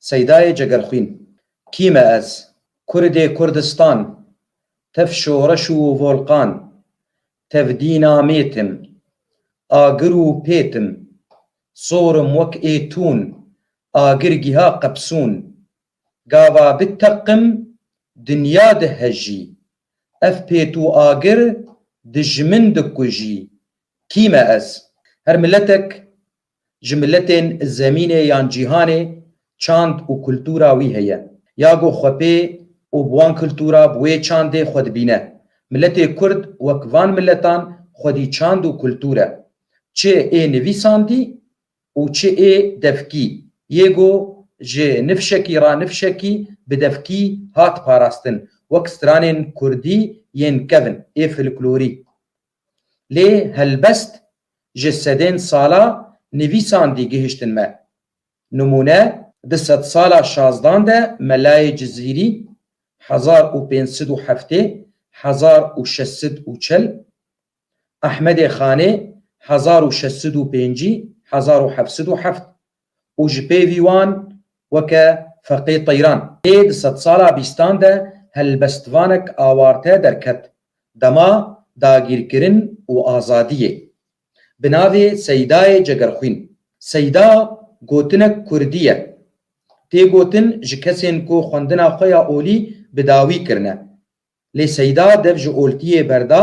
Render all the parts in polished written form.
سەیدای جەگەرخوین کیمە ئەس کوردێ کوردستان تەف شۆڕەش و ڤۆڵقان تەف دینامێتم ئاگر و پێتم سۆرم وەک ئێتون ئاگرگیها قەپسوون گاوا بتەقم دنیا دهەژی ئەف پێت و ئاگر دژمن دکوژی کیمە ئەس هەر ملەتێک ji milletên zemînê yan cîhanê çand û kultûra wî heye ya got xwepê û bi wan kultûra bi wê çandê xwe dibîne milletê Kurd wek van milletan xwedî çand û kultûr e çi ê nivîsandî û çi ê devkî yê got ji nifşekî ra nifşekî bi devkî hat parastin wek stranên Kurdî yên kevin ê folklorî lê helbest ji sedên sala nivîsandî gihiştin me numûne di sed sala şazdan de Melayê Cizîrî 1507 1640 Ehmedê Xanê 1605 1707 û ji pêvî wan weke Feqê Teyran lê di sed sala bîstan de helbestvanek awarte derket dema dagîrkirin û azadiyê bi navê Seydayê Cegerxwîn Seyda gotinek Kurdî ye tê gotin ji kesên ku xwendina xwe ya olî bi dawî kirine lê Seyda dev ji oltiyê berda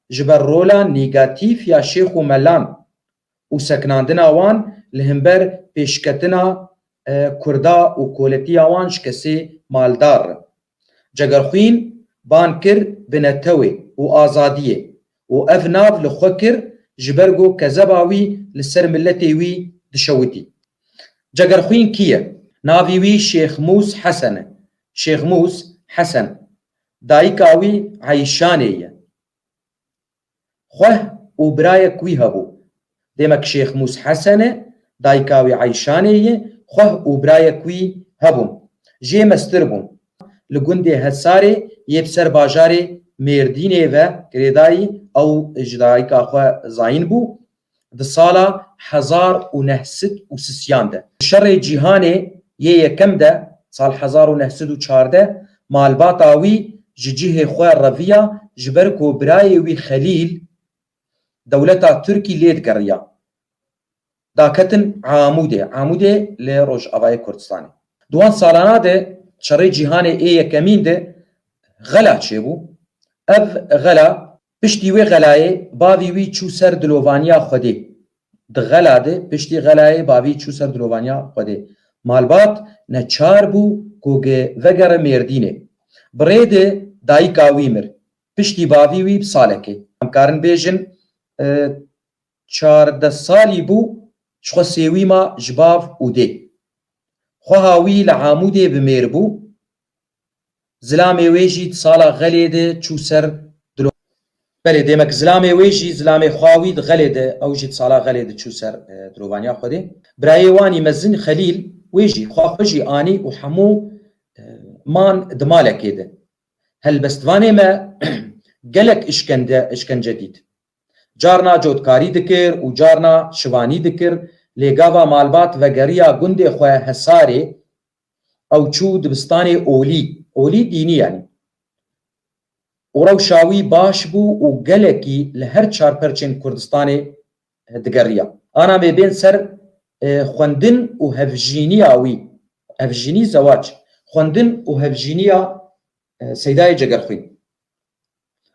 ji ber rola nîgatîv ya şêx û melan û seknandina wan li hember pêşketina Kurda û koletiya wan ji kesê maldar Cegerxwîn ban kir bi netewê û azadiyê û ev nav li xwe kir ji ber got kezeba wî li ser milletê wî dişewitî Cegerxwîn kî ye navî wî Şêx Mûs Hesen e Şêx Mûs Hesen dayîka wî Eyşanê ye xweh û birayek wî hebû demek Şêx Mûs Hesen e dayîka wî Eyşanê ye xweh û birayek wî hebûn jê mestir bûn li gundê Hesarê yê bi ser bajarê Mêrdînê ve girêdayî ew ji dayîka xwe zayîn bû di sala 1930 de şerê cîhanê yê yekem de sal 1914 malbata wî ji cihê xwe reviya ji ber ku birayê wî Xelîl dewleta Tirkî lê digeriya daketin Amûdê li Rojavayê Kurdistanê di wan salana de şerê cîhanê ê yekemîn de xela çêbû ev xela piştî wê xelayê bavî wî çû ser dilovaniya Xwedê di xela de piştî xelayê bavî çû ser dilovaniya Xwedê malbat neçar bû ku vegere Mêrdînê bi rê de dayîka wî mir piştî bavî wî bi salekê em karin bêjin 14 salî bû ji xwe sêwîma ji bav û dê xweha wî li Amûdê bi mêr bû zilamê wê jî di sala xelê de çû ser belê demek zilamê wê jî zilamê xwe wî di xelê de ew jî di sala xelê de çû ser dilovaniya Xwedê birayê wanî mezin Xelîl wê jî xwe xwe jî anî û hemû man di malekê de helbestvanê me gelek işkence dît carna cotkarî dikir û carna şivanî dikir lê gava malbat vegeriya gundê xwe Hesarê ew çû dibistanê olî dînî yanî û rewşa wî baş bû û gelekî li her çarperçên Kurdistanê digeriya ana me bên ser xwendin û hevjîniya wî hevjînî zewac xwendin û hevjîniya Seydayê Cegerxwîn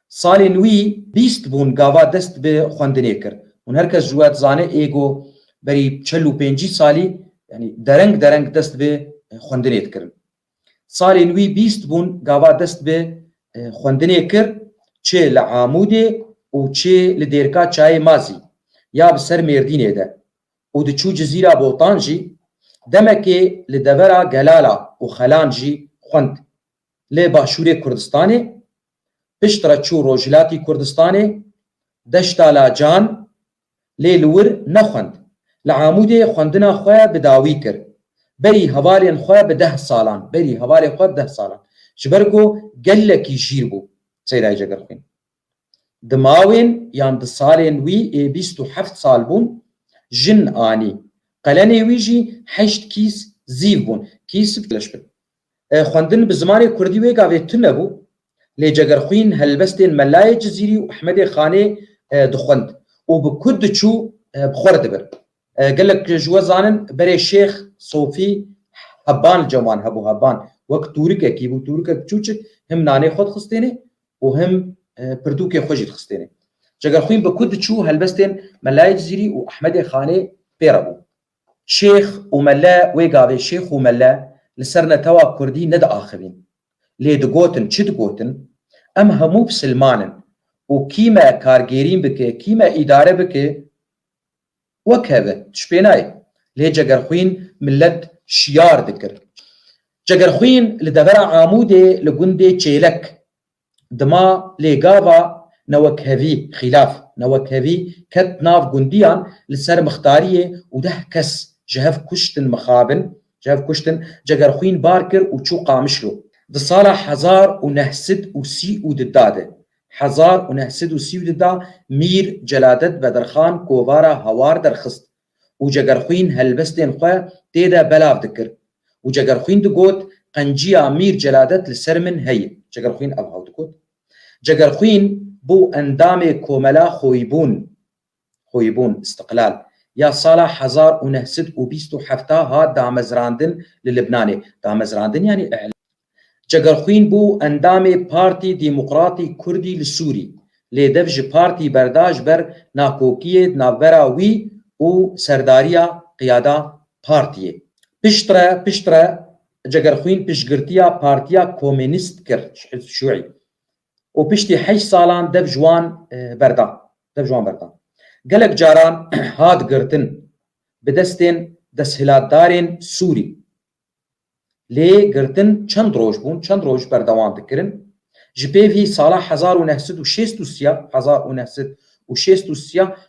salên wî 20 bûn gava dest bi xwendinê kir hûn herkes ji we dizane ê got berî 45 salî yanî dereng dest bi xwendinê dikirin salên wî 20 bûn gava dest bi xwendinê kir çê li Amûdê û çê li dêrka çayê Mazî ya bi ser Mêrdînê de û diçû Cizîra Botan jî demekê li devera Gelala û Xelan jî xwend lê başûrê Kurdistanê piştre çû Rojhilatî Kurdistanê deşta Lacan lê li wir nexwend li Amûdê xwendina xwe bi dawî kir berî hevalên xwe bi 10 salan berî hevalên xwe 10 salan ji ber got gelekî jîr bû Seydayê Cegerxwîn di mawên yan di salên wî ê 27 sal bûn jin anî qelenê wî jî 8 kîs zîv bûn کیس بلش بن خواندن بزمانی کردی وی گاویت نبو لی جگرخوین هلبستین ملای جزیری و احمد خانه دخوند و بکد چو بخورد بر قالك جوا زانن بري شيخ صوفي هبان جوان هبو هبان وقت تورك كيبو تورك تشوچ هم ناني خود خستيني وهم پردوكي خوجيت خستيني جگر خوين بكود تشو هلبستين ملاي جزيري واحمد خاني بيربو شيخ وملا ويقاوي شيخ وملا لسرنا توا كردي ند اخرين لي دقوتن چه دقوتن ام همو بسلمانن وكيما كارجيرين بك كيما اداره بك وكهذا تشبيناي ليه جگرخوين ملت شيار ذكر جگرخوين لدبرا عامودي لقندي تشيلك دما لقافا نوكهذي خلاف نوكهذي كت ناف قنديان لسر مختارية وده كس جهف كشتن مخابن جهف كشتن جگرخوين باركر وشو قامشلو ده صالة حزار ونهسد وسي ودداده حزار ونهسد وسيوددا مير جلادت بدرخان كوفارا هوار درخست وجگرخوين هلبستين خواه تيدا بلاف دكر وجگرخوين دقوت قنجيا مير جلادت لسرمن هي جگرخوين أبهاو دقوت جگرخوين بو اندام كوملا خويبون استقلال يا صالح حزار ونهسد وبيستو حفتا هاد دامزراندن للبناني دامزراندن يعني اعلان جگرخوين بو اندام بارتي ديمقراطي كردي لسوري لدفج بارتي برداج بر ناكوكية نابرا وي و سرداريا قيادة بارتي پشترا جگرخوين پشگرتيا بارتيا كومينيست كر شيوعي و پشتي 8 سالان دفجوان بردا قالك جاران هاد قرتن بدستين دسهلاتدارين سوري لي قرتن چند روج بون چند روج بردوام دكرن جبيفي صالح 1906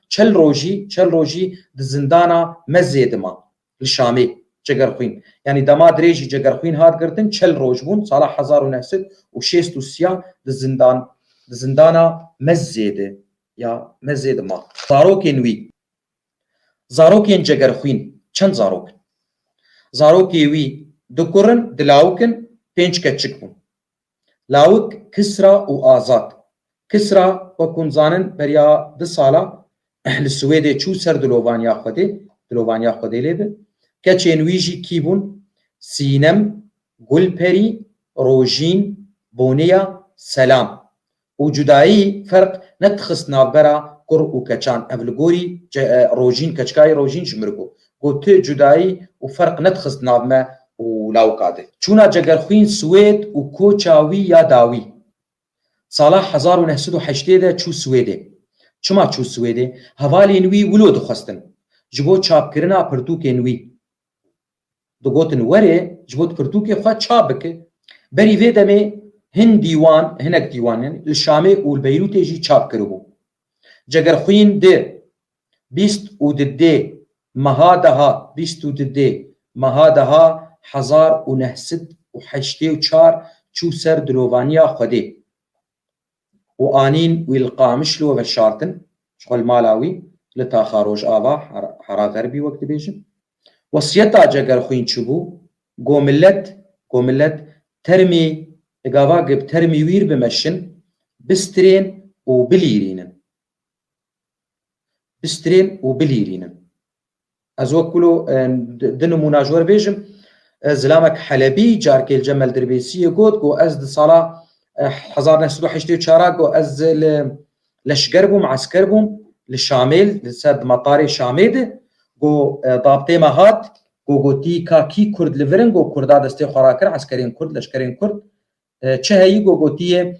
چل روجي دزندانا مزيدما للشامي جگرخوين يعني دما دريجي جگرخوين هاد قرتن چل روج بون صالح 1906 دزندانا مزيد يا مزيدما زاروكين جگرخوين چند زاروكي وي دكورن دلاوكن بينش كتشكبون لاوك كسرى وآزاد كسرى وكون زانن بريا دسالة للسويدة چو سر دلوان ياخده ليبه كتشين ويجي كيبون سينم گلپری روجين بونيا سلام وجدائي فرق نتخص نابرا قر وكتشان أفلغوري روجين كتشكاي روجين جمرقو قلت جدائي وفرق نتخص نابما ولاوكاده چونا جگرخوين سويد وكوچاوي يا داوي صالح 1908 ده چو سويده چما چو سويده حوالي نوي ولو دخستن جبو چاپ کرنا پرتوک نوي دگوتن وره جبو پرتوک خوا چابك بري في دمي هنك ديوان يعني الشامي والبيروت يجي چاپ کربو جگرخوين ده 20 ودده مهادها 1908 چو سر دلوانيا خده و آنين ويلقامشلو وشارتن شغل مالاوي لتا خاروج آبا حرا غربي وقت بيجن وصيتا جگرخوين چبو قوملت ترمي اقاواقب ترمي وير بمشن بسترين وبليرين ازوكلو دنو مناجور بيجم زلامك حلبي جارك الجمل دربيسي قد قو ازد صلاة 1908 قو از لشقربوم عسكربوم للشامل لسد مطاري شاميد قو ضابطي مهات قو تي كي كرد لفرن قو كردا دستي خراكر عسكرين كرد لشكرين كرد چه هي قو تي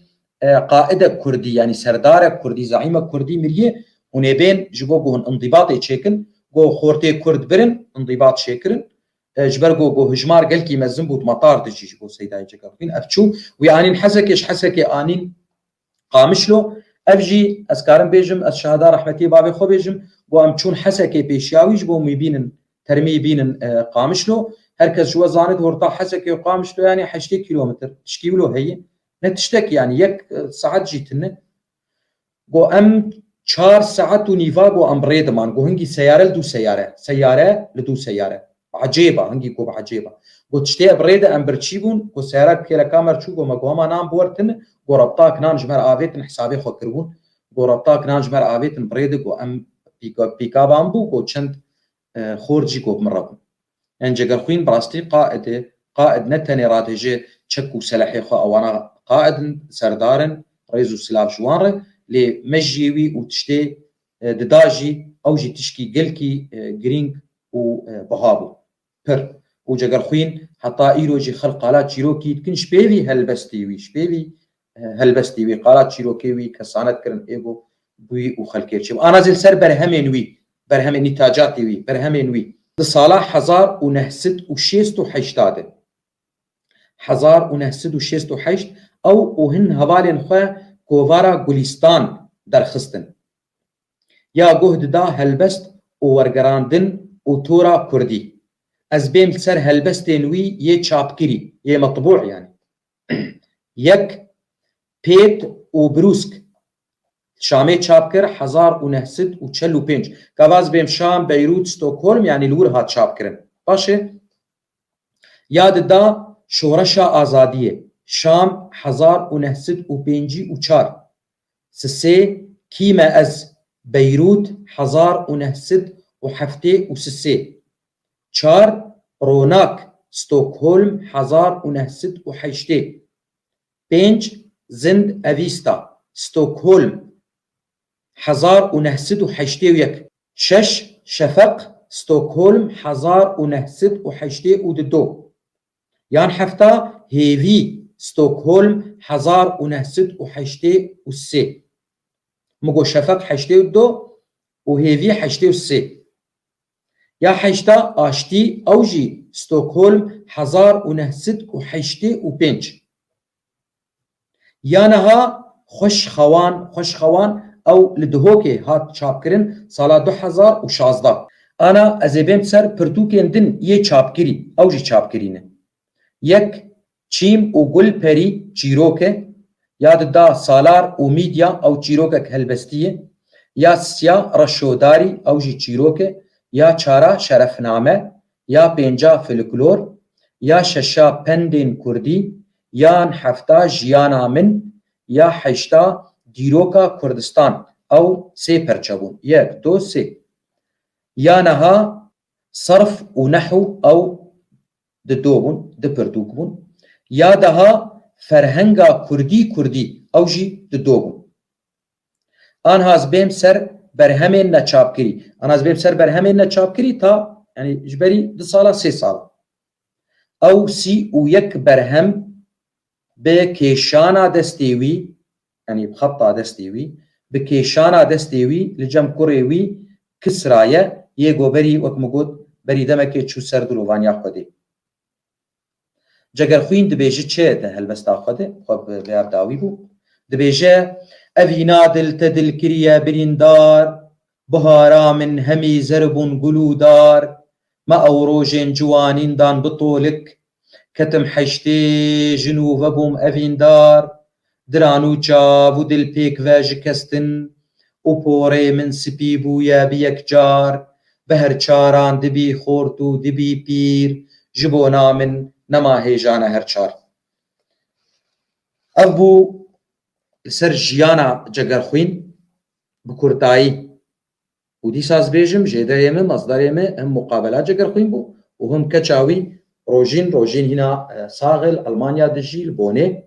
قائد كردي يعني سردار كردي زعيم كردي مريه ونبين جبو انضباطي تشيكن قو خورتي كرد برن انضباط شيكرن جبر قو هجمار قلكي مزن بود مطار دجي جبو سيداي جاكرين افچو ويانين حسكي آنين قامشلو افجي اسكارن بيجم الشهادة رحمتي بابي خو بيجم قو امچون حسكي بيشياوي جبو ميبينن ترمي بينن قامشلو هركز شو زاند ورطا حسكي وقامشلو يعني 8 كيلومتر تشكيلو هي نتشتك يعني يك ساعات جيتن قو ام 4 ساعات ونيفا قو ام بريدمان قو هنجي سيارة لدو سيارة عجيبه هنگی گو عجيبه گو تشتي بريده ام برچيبون گو سيارات كيلا كامر چو گو مگوما نام بورتن گو ربطاك نان جمر آويتن حسابي خو كربون گو ربطاك نان جمر آويتن بريده گو ام بيكا بامبو گو چند خورجي گو بمربون ان جگر خوين براستي قائد نتني راتجي تشكو سلاحي خو اوانا قائد سردارن رئيس سلاف جوانر لي مجيوي وتشتي دداجي او جي تشكي قلكي جرينج وبهابو بر وجگر خوين حتى ايروجي خلق قالات شيروكي تكن شبيبي هلبستيوي شبيبي هلبستيوي قالات شيروكيوي كسانت كرن ايغو بوي وخلكيرشي انا زل سر برهمينوي برهمي نتاجاتيوي برهمينوي لصالح 1968 1968 او وهن هوالين خو كوفارا گلستان درخستن يا جهد دا هلبست وورگراندن وتورا كردي از بيم سر هلبستين وي يه چاپكري يه مطبوع يعني يك بيت وبروسك شامي چاپكر 1945 كواز بيم شام بيروت ستوكهولم يعني الور هات چاپكرن باشه ياد دا شورشا آزادية شام 1954 سسي كيما از بيروت 1973 چار روناك ستوكهولم 1908 5 زند أفيستا ستوكهولم 1981 6 شفق ستوكهولم 1982 يان حفتا هيفي ستوكهولم 1983 مگو شفق 82 وهيفي 83 يا حشتا آشتي أوجي ستوكهولم 1985 يانها خوش خوان او لدهوكي هات چاپكرن سالا 2016 انا ازبيم سر پرتوكين دن يه چاپكري اوجي چاپكرينه يك چيم و گل پري چيروكه ياد دا سالار و ميديا او چيروكك هلبستيه يا سيا رشوداري اوجي چيروكه يا چارا شرفنامه يا پنجا فلکلور يا ششا پندين كردي يان حفتا جيانا من يا حشتا ديروكا كردستان او سي پرچبون يك دو سي يانها صرف ونحو او ددوبون دپرتوكبون يا دها فرهنگا كردي او جي ددوبون آن هاز بيم سر برهمين نچاپكري آن هاز بيم سر برهمين نچاپكري تا يعني جبري 2 سالا 3 سالا او سي و يك برهم بكيشانا دستيوي يعني بخطا دستيوي بكيشانا دستيوي لجم كوريوي كسرايا يگو بري وكمگود بري دمكي چو سر دلوانيا خودي جگر خوين دبيجي چه ده هلبستا خودي خب بيار داوي بو دبيجي اوينا دل تدل كريا بريندار بهارا من همي زربون قلودار ما اوروجين جوانين دان بطولك كتم حشتي جنوب بوم افيندار درانو جابو دل بيك واج كستن وبوري من سبيبو يا بيك جار بهر چاران دبي خورتو دبي بير جبونا من نما هيجانا هر چار ابو سر جيانا جگر خوين بكورتاي ودي ساز بيجم جيدا يمه مصدر يمه هم مقابلات جگر خوين بو وهم كچاوي روجين هنا صاغل ألمانيا دجيل بوني